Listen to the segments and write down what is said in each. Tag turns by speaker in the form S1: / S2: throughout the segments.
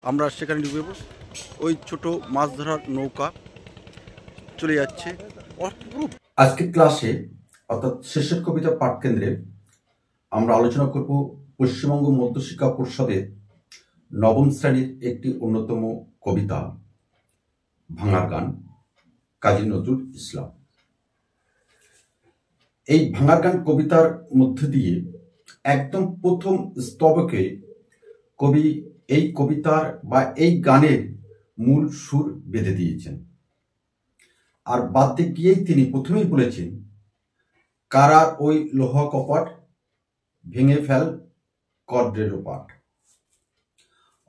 S1: আমরা সেখানে ডুবেব। ওই ছোট মাছ ধরার নৌকা চলে যাচ্ছে অপরূপ।
S2: আজকের ক্লাসে অর্থাৎ শেষের কবিতা পাঠ কেন্দ্রে আমরা আলোচনা করব পশ্চিমবঙ্গ মধ্যশিক্ষা পর্ষদের নবম শ্রেণীর একটি অন্যতম কবিতা ভাঙার গান, কাজী নজরুল ইসলাম। এই ভাঙার গান কবিতার মধ্যে দিয়ে একদম প্রথম স্তবকে কবি এই কবিতার বা এই গানের মূল সুর বেঁধে দিয়েছেন। আর বাদ্যে গিয়েই তিনি প্রথমেই বলেছেন, কারা ওই লোহা কপাট ভেঙে ফেল কর্ডের পাট।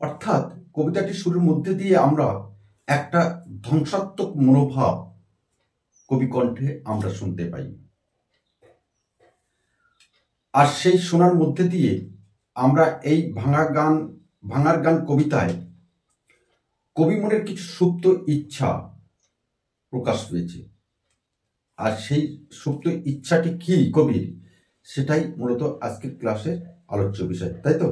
S2: অর্থাৎ কবিতাটি সুরের মধ্যে দিয়ে আমরা একটা ধ্বংসাত্মক মনোভাব কবি কণ্ঠে আমরা শুনতে পাই। আর সেই শোনার মধ্যে দিয়ে আমরা এই ভাঙার গান কবিতায় কবি মনের কিছু সুপ্ত ইচ্ছা প্রকাশ পেয়েছে। আর সেই সুপ্ত ইচ্ছাটি কি কবির, সেটাই মূলত আজকের ক্লাসের আলোচ্য বিষয়, তাই তো?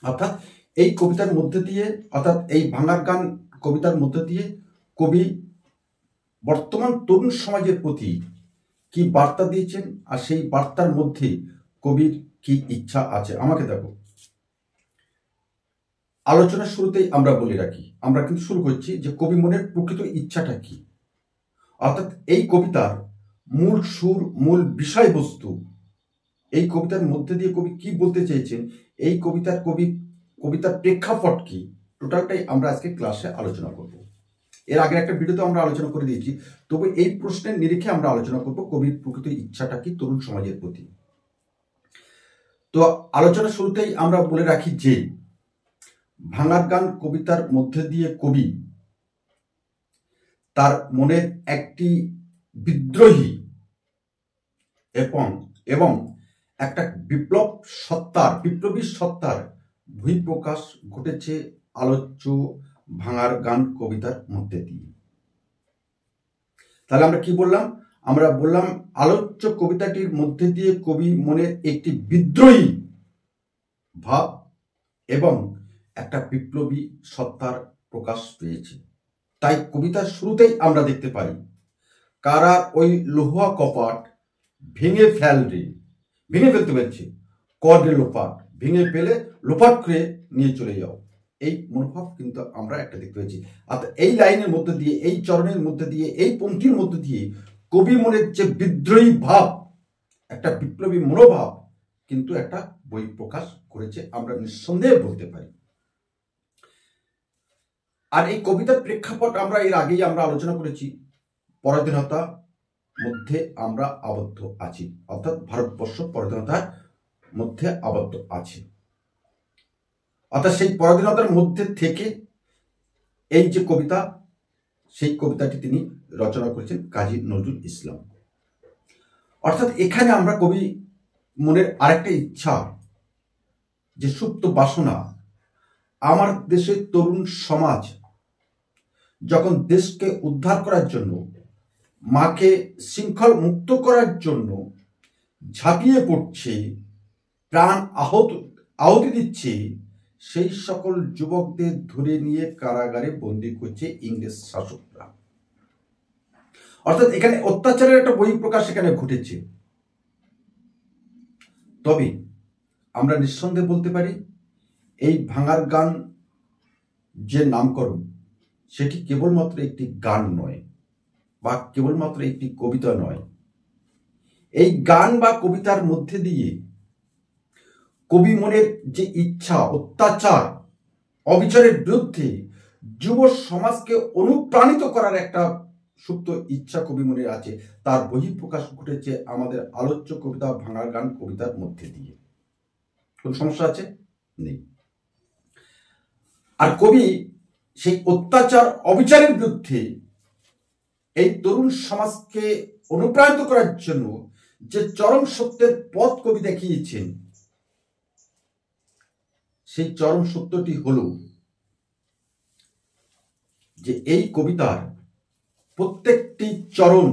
S2: অর্থাৎ এই কবিতার মধ্যে দিয়ে, অর্থাৎ এই ভাঙার গান কবিতার মধ্যে দিয়ে কবি বর্তমান তরুণ সমাজের প্রতি কি বার্তা দিয়েছেন, আর সেই বার্তার মধ্যে কবির কি ইচ্ছা আছে। আমাকে দেখো, আলোচনার শুরুতেই আমরা বলে রাখি, আমরা কিন্তু শুরু করছি যে কবি মনের প্রকৃত ইচ্ছাটা কি। অর্থাৎ এই কবিতার মূল সুর, মূল বিষয়বস্তু, এই কবিতার মধ্যে দিয়ে কবি কি বলতে চেয়েছেন, এই কবিতার প্রেক্ষাপট কি, টোটালটাই আমরা আজকে ক্লাসে আলোচনা করব। এর আগের একটা ভিডিওতে আমরা আলোচনা করে দিয়েছি, তবে এই প্রশ্নের নিরিখে আমরা আলোচনা করব কবির প্রকৃত ইচ্ছাটা কি তরুণ সমাজের প্রতি। তো আলোচনা শুরুতেই আমরা বলে রাখি যে ভাঙার গান কবিতার মধ্যে দিয়ে কবি তার মনের একটি বিদ্রোহী এবং একটা বিপ্লবী সত্তার বহিঃপ্রকাশ ঘটেছে আলোচ্য ভাঙার গান কবিতার মধ্যে দিয়ে। তাহলে আমরা কি বললাম? আমরা বললাম আলোচ্য কবিতাটির মধ্যে দিয়ে কবি মনের একটি বিদ্রোহী ভাব এবং একটা বিপ্লবী সত্তার প্রকাশ পেয়েছে। তাই কবিতার শুরুতেই আমরা দেখতে পাই, কারা ওই লোহা কপাট ভেঙে ফেলতে পারছে কর্ডে লোপাট, ভেঙে ফেলে লোপাট করে নিয়ে চলে যাও। এই মনোভাব কিন্তু আমরা একটা দেখতে পাচ্ছি। অর্থাৎ এই লাইনের মধ্যে দিয়ে, এই চরণের মধ্যে দিয়ে, এই পংক্তির মধ্যে দিয়ে কবি মনের যে বিদ্রোহী ভাব, একটা বিপ্লবী মনোভাব কিন্তু একটা বহিঃপ্রকাশ করেছে, আমরা নিঃসন্দেহে বলতে পারি। আর এই কবিতার প্রেক্ষাপট আমরা এর আগেই আমরা আলোচনা করেছি, পরাধীনতা মধ্যে আমরা আবদ্ধ আছি, অর্থাৎ ভারতবর্ষ পরাধীনতার মধ্যে আবদ্ধ আছে। অর্থাৎ সেই পরাধীনতার মধ্যে থেকে এই যে কবিতা, সেই কবিতাটি তিনি রচনা করেছেন কাজী নজরুল ইসলাম। অর্থাৎ এখানে আমরা কবি মনের আরেকটা ইচ্ছা, যে সুপ্ত বাসনা, আমার দেশের তরুণ সমাজ যখন দেশকে উদ্ধার করার জন্য, মাকে শৃঙ্খল মুক্ত করার জন্য ঝাঁপিয়ে পড়ছে, প্রাণ আহুতি দিচ্ছে, সেই সকল যুবকদের ধরে নিয়ে কারাগারে বন্দী করছে ইংরেজ শাসকরা। অর্থাৎ এখানে অত্যাচারের একটা বহিঃপ্রকাশ এখানে ঘটেছে। তবে আমরা নিঃসন্দেহে বলতে পারি, এই ভাঙার গান যে নামকরণ, সেটি কেবলমাত্র একটি গান নয়, বা কেবলমাত্র একটি কবিতা নয়। এই গান বা কবিতার মধ্যে দিয়ে কবি মনের যে ইচ্ছা, অত্যাচার অবিচারের বিরুদ্ধে যুব সমাজকে অনুপ্রাণিত করার একটা সুপ্ত ইচ্ছা কবি মনের আছে, তার বহিঃপ্রকাশ ঘটেছে আমাদের আলোচ্য কবিতা ভাঙার গান কবিতার মধ্যে দিয়ে। কোন সমস্যা আছে? নেই। আর কবি সেই অত্যাচার অবিচারের বিরুদ্ধে এই তরুণ সমাজকে অনুপ্রাণিত করার জন্য যে চরম সত্যের পথ কবি দেখিয়েছেন, সেই চরম সত্যটি হল যে এই কবিতার প্রত্যেকটি চরণ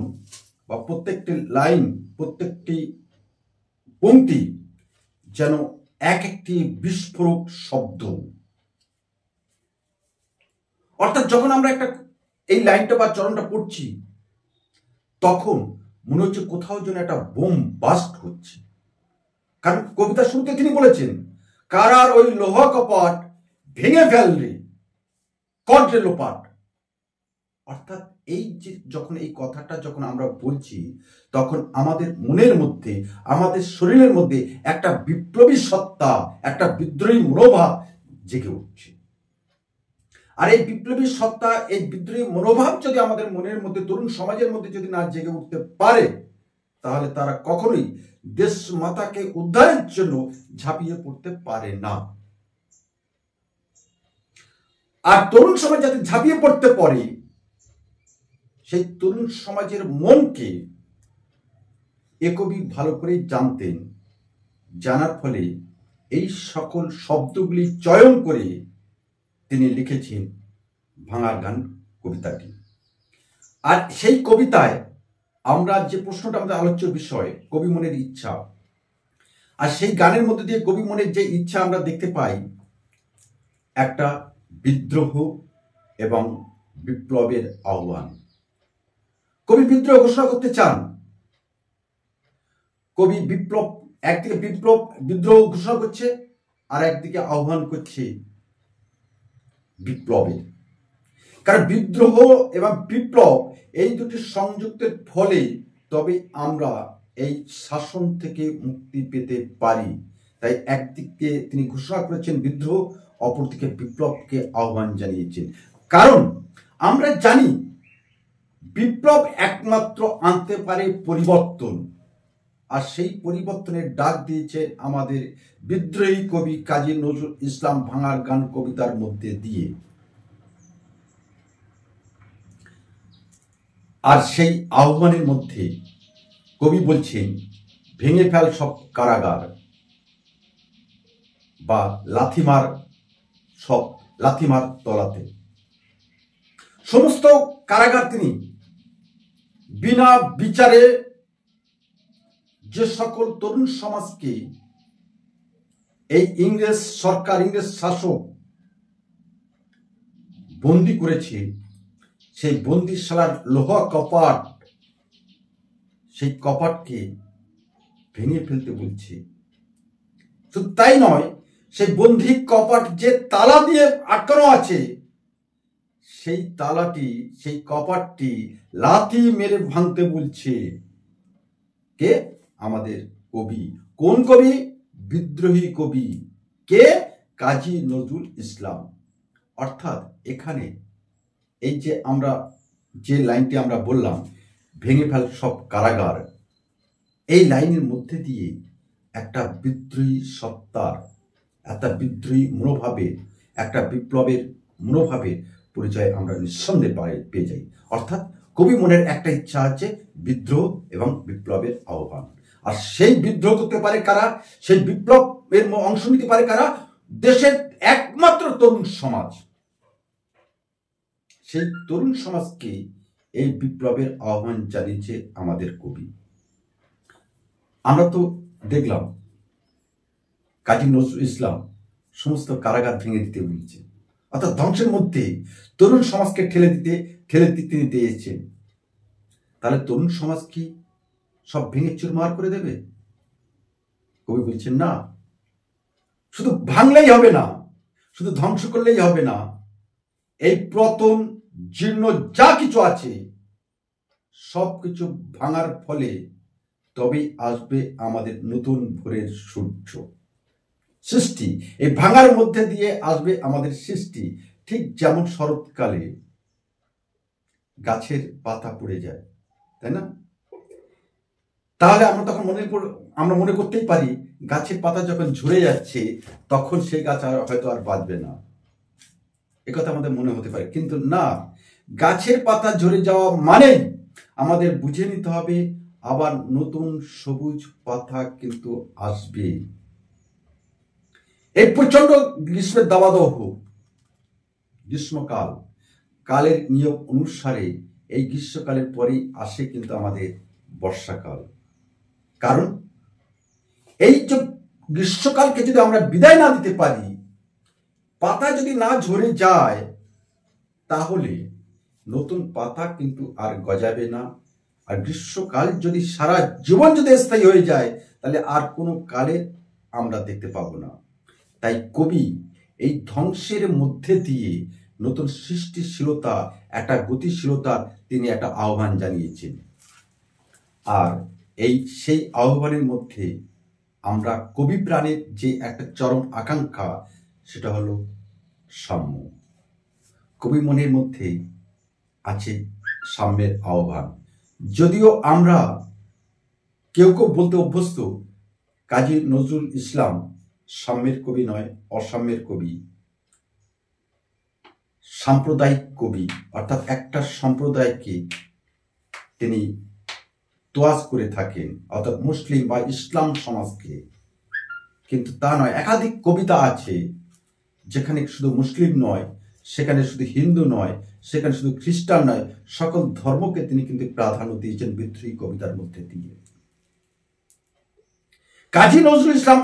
S2: বা প্রত্যেকটি লাইন, প্রত্যেকটি পংক্তি যেন এক একটি বিস্ফোরক শব্দ। অর্থাৎ যখন আমরা এই লাইনটা বা চরণটা পড়ছি, তখন মনে হচ্ছে কোথাও যেন একটা বোম বাস্ট হচ্ছে। কারণ কবিতা শুরুতে তিনি বলেছেন, কারার ওই লোহা কপাট ভেঙে ফেললে কর্জে লোপাট। অর্থাৎ এই যে যখন এই কথাটা যখন আমরা বলছি, তখন আমাদের মনের মধ্যে, আমাদের শরীরের মধ্যে একটা বিপ্লবী সত্তা, একটা বিদ্রোহী মনোভাব জেগে উঠছে। আর এই বিপ্লবী সত্তা, এই বিদ্রোহী মনোভাব যদি আমাদের মনের মধ্যে, তরুণ সমাজের মধ্যে যদি না জেগে উঠতে পারে, তাহলে তারা কখনোই দেশ মাতাকে উদ্ধারের জন্য ঝাঁপিয়ে পড়তে পারে না। আর তরুণ সমাজ যাতে ঝাঁপিয়ে পড়তে পারে, সেই তরুণ সমাজের মনকে এ কবি ভালো করে জানতেন। জানার ফলে এই সকল শব্দগুলি চয়ন করে তিনি লিখেছেন ভাঙার গান কবিতাটি। আর সেই কবিতায় আমরা যে প্রশ্নটা, আমাদের আলোচ্য বিষয় কবি মনের ইচ্ছা, আর সেই গানের মধ্যে দিয়ে কবি মনের যে ইচ্ছা আমরা দেখতে পাই, একটা বিদ্রোহ এবং বিপ্লবের আহ্বান। কবি বিদ্রোহ ঘোষণা করতে চান। কবি বিপ্লব, একদিকে বিদ্রোহ ঘোষণা করছে, আর একদিকে আহ্বান করছে বিপ্লবের। কারণ বিদ্রোহ এবং বিপ্লব এই দুটি সংযুক্তের ফলে তবে আমরা এই শাসন থেকে মুক্তি পেতে পারি। তাই একদিকে তিনি ঘোষণা করেছেন বিদ্রোহ, অপরদিকে বিপ্লবকে আহ্বান জানিয়েছেন। কারণ আমরা জানি বিপ্লব একমাত্র আনতে পারে পরিবর্তন, আর সেই পরিবর্তনের ডাক দিয়েছেন আমাদের বিদ্রোহী কবি কাজী নজরুল ইসলাম ভাঙার গান কবিতার মধ্যে দিয়ে। আর সেই আহ্বানের মধ্যে কবি বলছেন, ভেঙে ফেল সব কারাগার, বা লাথিমার তলাতে। সমস্ত কারাগার তিনি বিনা বিচারে যে সকল তরুণ সমাজকে এই ইংরেজ সরকার, ইংরেজ শাসক বন্দি করেছে, সেই বন্দিশালার লোহা কপাট, সেই কপাটকে ভেঙে ফেলতে বলছে। শুধু তাই নয়, সেই বন্দি কপাট যে তালা দিয়ে আটকানো আছে, সেই তালাটি, সেই কপাটটি লাথি মেরে ভাঙতে বলছে। কে? আমাদের কবি। কোন কবি? বিদ্রোহী কবি। কে? কাজী নজরুল ইসলাম। অর্থাৎ এখানে এই যে আমরা যে লাইনটি আমরা বললাম, ভেঙে ফেল সব কারাগার, এই লাইনের মধ্যে দিয়ে একটা বিদ্রোহী সত্তার, একটা বিদ্রোহী মনোভাবের, একটা বিপ্লবের মনোভাবের পরিচয় আমরা নিঃসন্দেহে পেয়ে যাই। অর্থাৎ কবি মনের একটা ইচ্ছা আছে, বিদ্রোহ এবং বিপ্লবের আহ্বান। আর সেই বিদ্রোহ করতে পারে কারা? সেই বিপ্লবের অংশ নিতে পারে কারা? দেশের একমাত্র তরুণ সমাজ। সেই তরুণ সমাজকে এই বিপ্লবের আহ্বান জানিয়েছে আমাদের কবি। আমরা তো দেখলাম কাজী নজরুল ইসলাম সমস্ত কারাগার ভেঙে দিতে বলছে, অর্থাৎ ধ্বংসের মধ্যে তরুণ সমাজকে ঠেলে দিতে তিনি দিয়েছেন। তাহলে তরুণ সমাজ কি সব ভেঙে চুরমার করে দেবে? কবি বলছেন না, শুধু ভাঙলেই হবে না, শুধু ধ্বংস করলেই হবে না, এই প্রথম জীর্ণ যা কিছু আছে সবকিছু ভাঙার ফলে তবেই আসবে আমাদের নতুন ভোরের সূর্য, সৃষ্টি। এই ভাঙার মধ্যে দিয়ে আসবে আমাদের সৃষ্টি। ঠিক যেমন শরৎকালে গাছের পাতা পড়ে যায়, তাই না? তাহলে আমরা তখন মনে করতেই পারি গাছের পাতা যখন ঝরে যাচ্ছে তখন সেই গাছ হয়তো আর বাঁচবে না, একথা আমাদের মনে হতে পারে। কিন্তু না, গাছের পাতা ঝরে যাওয়া মানে আমাদের বুঝে নিতে হবে আবার নতুন সবুজ পাতা কিন্তু আসবে। এই প্রচন্ড গ্রীষ্মের দাবাদহ গ্রীষ্মকাল, কালের নিয়ম অনুসারে এই গ্রীষ্মকালের পরেই আসে কিন্তু আমাদের বর্ষাকাল। কারণ এই যে গ্রীষ্মকালকে যদি আমরা বিদায় না দিতে পারি, পাতা যদি না ঝরে যায়, তাহলে নতুন পাতা কিন্তু আর গজাবে না। আর গ্রীষ্মকাল যদি সারা জীবন যদি স্থায়ী হয়ে যায়, তাহলে আর কোনো কালে আমরা দেখতে পাবো না। তাই কবি এই ধ্বংসের মধ্যে দিয়ে নতুন সৃষ্টিশীলতা, একটা গতিশীলতার তিনি একটা আহ্বান জানিয়েছেন। আর সেই আহ্বানের মধ্যে আমরা কবি প্রাণের যে একটা চরম আকাঙ্ক্ষা, সেটা হলো সাম্য। কবি মনের মধ্যে আছে সাম্যের আহ্বান। যদিও আমরা কেউ কেউ বলতে অভ্যস্ত কাজী নজরুল ইসলাম সাম্যের কবি নয়, অসাম্যের কবি, সাম্প্রদায়িক কবি, অর্থাৎ একটা সম্প্রদায়কে তিনি তোয়াজ করে থাকেন, অর্থাৎ মুসলিম বা ইসলাম সমাজকে। কিন্তু তা নয়, একাধিক কবিতা আছে যেখানে শুধু মুসলিম নয়, সেখানে শুধু হিন্দু নয়, সেখানে শুধু খ্রিস্টান নয়, সকল ধর্মকে তিনি কিন্তু প্রাধান্য দিয়েছেন বিদ্রোহী কবিতার মধ্যে দিয়ে। কাজী নজরুল ইসলাম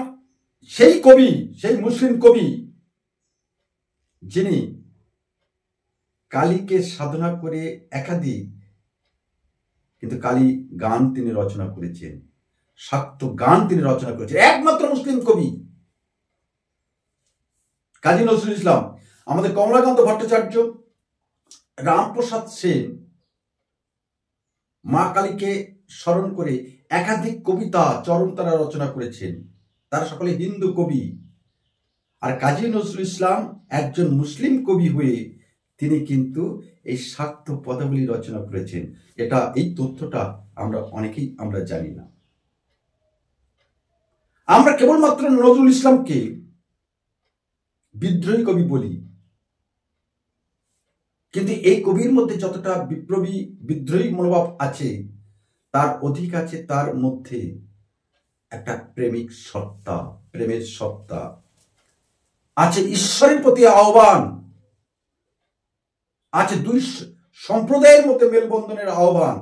S2: সেই কবি, সেই মুসলিম কবি যিনি কালীকে সাধনা করে একাধিক কিন্তু কালী গান তিনি রচনা করেছেন, শাক্ত গান তিনি রচনা করেছেন, একমাত্র মুসলিম কবি কাজী নজরুল ইসলাম। আমাদের কমলাকান্ত ভট্টাচার্য, রামপ্রসাদ সেন মা কালীকে স্মরণ করে একাধিক কবিতা চরণ তারা রচনা করেছেন, তারা সকলে হিন্দু কবি। আর কাজী নজরুল ইসলাম একজন মুসলিম কবি হয়ে তিনি কিন্তু এই শাক্ত পদাবলী রচনা করেছেন। এই তথ্যটা অনেকেই আমরা জানি না। আমরা কেবলমাত্র নজরুল ইসলামকে বিদ্রোহী কবি বলি, কিন্তু এই কবির মধ্যে যতটা বিপ্লবী বিদ্রোহী মনোভাব আছে, তার অধিক আছে তার মধ্যে একটা প্রেমিক সত্তা, প্রেমের সত্তা আছে, ঈশ্বরের প্রতি আহ্বান আছে, দুই সম্প্রদায়ের মধ্যে মেলবন্ধনের আহ্বান।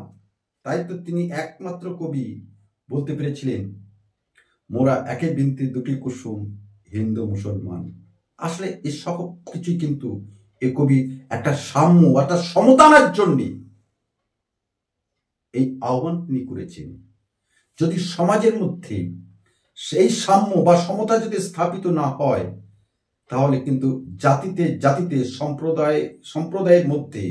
S2: তাই তো তিনি একমাত্র কবি বলতে পেরেছিলেন, মোরা একে বিনতে দুটি কুসুম, হিন্দু মুসলমান। আসলে এই সব কিছুই কিন্তু এই কবি একটা সাম্য, একটা সমতার জন্য এই আহ্বান তিনি করেছেন। যদি সমাজের মধ্যে সেই সাম্য বা সমতা যদি স্থাপিত না হয়, তাহলে কিন্তু জাতিতে জাতিতে সম্প্রদায়ের মধ্যে,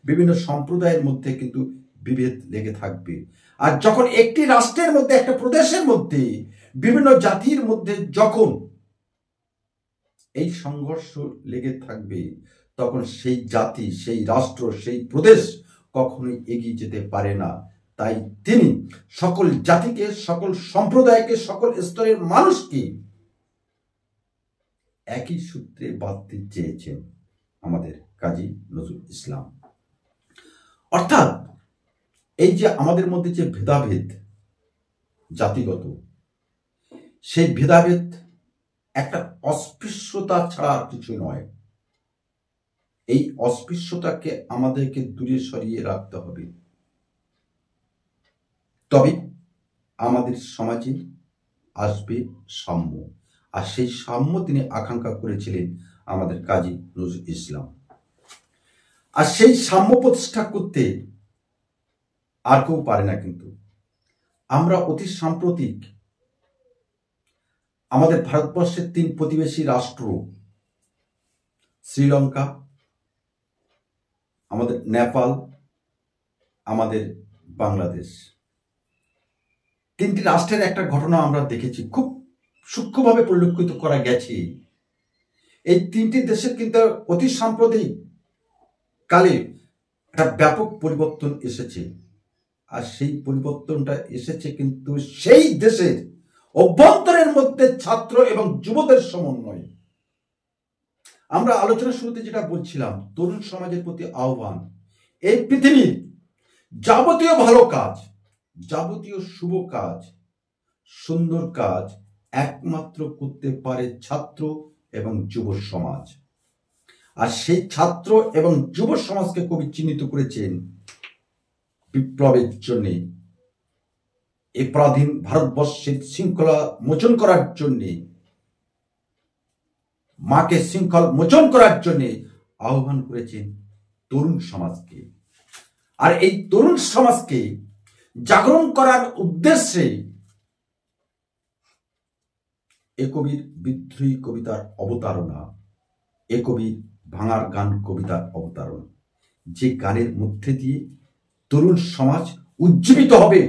S2: বিভিন্ন সম্প্রদায়ের মধ্যে কিন্তু বিভেদ লেগে থাকবে। আর যখন একটি রাষ্ট্রের মধ্যে, একটা প্রদেশের মধ্যে বিভিন্ন জাতির মধ্যে যখন এই সংঘর্ষ লেগে থাকবে, তখন সেই জাতি, সেই রাষ্ট্র, সেই প্রদেশ কখনোই এগিয়ে যেতে পারে না। তাই তিনি সকল জাতিকে, সকল সম্প্রদায়কে, সকল স্তরের মানুষকে একই সূত্রে বাঁধতে চেয়েছেন আমাদের কাজী নজরুল ইসলাম। অর্থাৎ এই যে আমাদের মধ্যে যে ভেদাভেদ জাতিগত, সেই ভেদাভেদ একটা অস্পৃশ্যতা ছাড়া আর কিছু নয়। এই অস্পৃশ্যতাকে আমাদেরকে দূরে সরিয়ে রাখতে হবে, তবে আমাদের সমাজে আসবে সাম্য। আর সেই সাম্য তিনি আকাঙ্ক্ষা করেছিলেন আমাদের কাজী নজরুল ইসলাম। আর সেই সাম্য প্রতিষ্ঠা করতে আর কেউ পারে না। কিন্তু আমরা অতি সাম্প্রতিক আমাদের ভারতবর্ষের 3 প্রতিবেশী রাষ্ট্র, শ্রীলঙ্কা, আমাদের নেপাল, আমাদের বাংলাদেশ, 3টি রাষ্ট্রের একটা ঘটনা আমরা দেখেছি, খুব সূক্ষ্মভাবে পরিলক্ষিত করা গেছে। এই 3টি দেশের কিন্তু অতি সাম্প্রতিক কালে একটা ব্যাপক পরিবর্তন এসেছে। আর সেই পরিবর্তনটা এসেছে কিন্তু সেই দেশের অভ্যন্তরের মধ্যে ছাত্র এবং যুবদের সমন্বয়। আমরা আলোচনা শুরুতে যেটা বলছিলাম, তরুণ সমাজের প্রতি আহ্বান। এই পৃথিবীর যাবতীয় ভালো কাজ, যাবতীয় শুভ কাজ, সুন্দর কাজ একমাত্র করতে পারে ছাত্র এবং যুব সমাজ। আর সেই ছাত্র এবং যুব সমাজকে কবি চিহ্নিত করেছেন বিপ্লবের জন্য, এই পরাধীন ভারতবর্ষের শৃঙ্খলা মোচন করার জন্য, মাকে শৃঙ্খল মোচন করার জন্য আহ্বান করেছেন তরুণ সমাজকে। আর এই তরুণ সমাজকে জাগরণ করার উদ্দেশ্যে এ কবির বিদ্রোহী কবিতার অবতারণা, এ কবির ভাঙার গান কবিতার অবতারণা, যে গানের মধ্যে দিয়ে তরুণ সমাজ উজ্জীবিত হবে,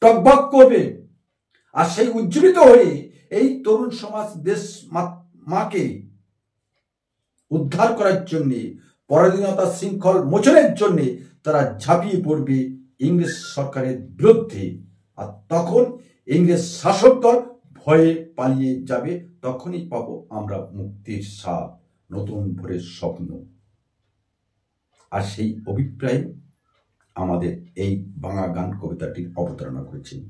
S2: টকবক করবে। আর সেই উজ্জীবিত হয়ে এই তরুণ সমাজ দেশ মাকে উদ্ধার করার জন্যে, পরাধীনতা শৃঙ্খল মোচনের জন্যে তারা ঝাঁপিয়ে পড়বে ইংরেজ সরকারের বিরুদ্ধে। আর তখন ইংরেজ শাসক দল ভয়ে পালিয়ে যাবে। তখনই পাবো আমরা মুক্তির স্বাদ, নতুন ভোরের স্বপ্ন। আর সেই অভিপ্রায় আমাদের এই ভাঙা গান কবিতাটির অবতারণা করেছেন।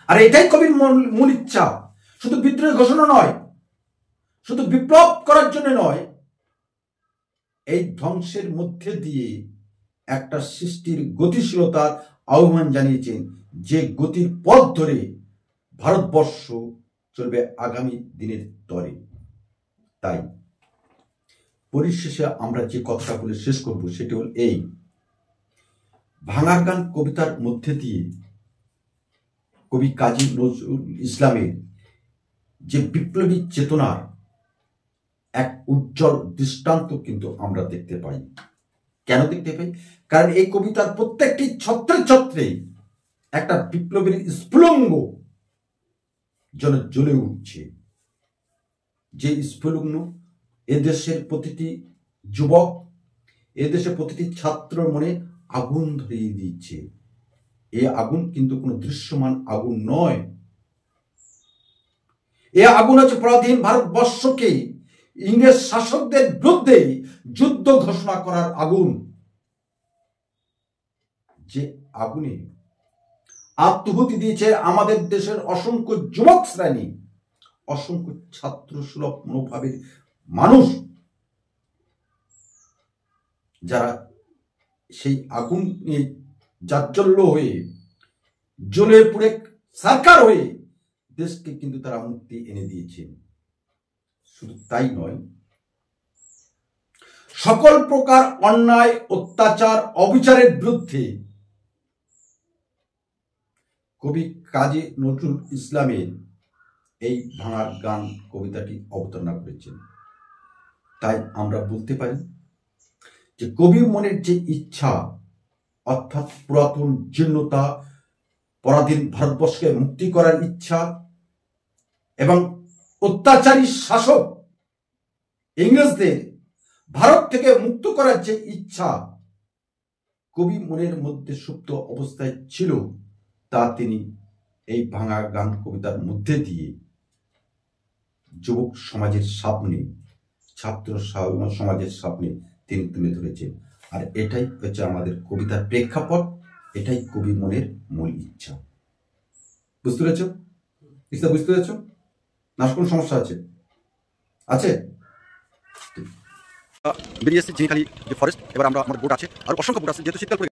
S2: আর এটাই কবির মূল ইচ্ছা। শুধু বিদ্রোহী ঘোষণা নয়, শুধু বিপ্লব করার জন্য নয়, এই ধ্বংসের মধ্যে দিয়ে একটা সৃষ্টির গতিশীলতার আহ্বান জানিয়েছেন, যে গতির পথ ধরে ভারতবর্ষ চলবে আগামী দিনের তরে। তাই পরিশেষে আমরা যে কথাটা বলে শেষ করব সেটি হল এই, ভাঙার গান কবিতার মধ্যে দিয়ে কবি কাজী নজরুল ইসলামের যে বিপ্লবী চেতনার এক উজ্জ্বল দৃষ্টান্ত কিন্তু আমরা দেখতে পাই। কেন দেখতে পাই? কারণ এই কবিতার প্রত্যেকটি ছত্রে ছত্রে একটা বিপ্লবীর স্ফুলিঙ্গ যেন জ্বলে উঠছে। যে স্ফুলিঙ্গ এদেশের প্রতিটি যুবক, এদেশের প্রতিটি ছাত্র মনে আগুন ধরিয়ে দিচ্ছে। এই আগুন কিন্তু কোনো দৃশ্যমান আগুন নয়। এ আগুন হচ্ছে পরাধীন ভারতবর্ষকে ইংরেজ শাসকদের বিরুদ্ধে যুদ্ধ ঘোষণা করার আগুন। যে আগুনে আত্মহুতি দিয়েছে আমাদের দেশের অসংখ্য যুবক শ্রেণী, অসংখ্য ছাত্র সুলভ মনোভাবের মানুষ, যারা সেই আগুনে জাজ্জল্য হয়ে জ্বলে পুড়ে সারকার হয়ে দেশকে কিন্তু তারা মুক্তি এনে দিয়েছেন। শুধু তাই নয়, সকল প্রকার অন্যায়, অত্যাচার, অবিচারের বিরুদ্ধে কবি কাজী নজরুল ইসলামের এই ভাঙার গান কবিতাটি অবতারণা করেছেন। তাই আমরা বলতে পারি যে কবির মনের যে ইচ্ছা, অর্থাৎ পুরাতন জীর্ণতা, পরাধীন ভারতবর্ষকে মুক্তি করার ইচ্ছা এবং অত্যাচারী শাসক ইংরেজদের ভারত থেকে মুক্ত করার যে ইচ্ছা কবি মনের মধ্যে সুপ্ত অবস্থায় ছিল, তা তিনি এই ভাঙা গান কবিতার মধ্যে দিয়ে যুবক সমাজের সামনে, ছাত্র সমাজের সামনে তিনি তুলে ধরেছেন। আর এটাই হচ্ছে আমাদের কবিতার প্রেক্ষাপট, এটাই কবির মনের মূল ইচ্ছা। বুঝতে পেরেছ? বুঝতে পেরেছ না? কোনো সমস্যা আছে?
S1: বেরিয়ে এসেছি চিনিখালি যে ফরেস্ট। এবার আমরা, আমাদের বোট আছে আর অসংখ্য বোট আছে, যেহেতু শীতকাল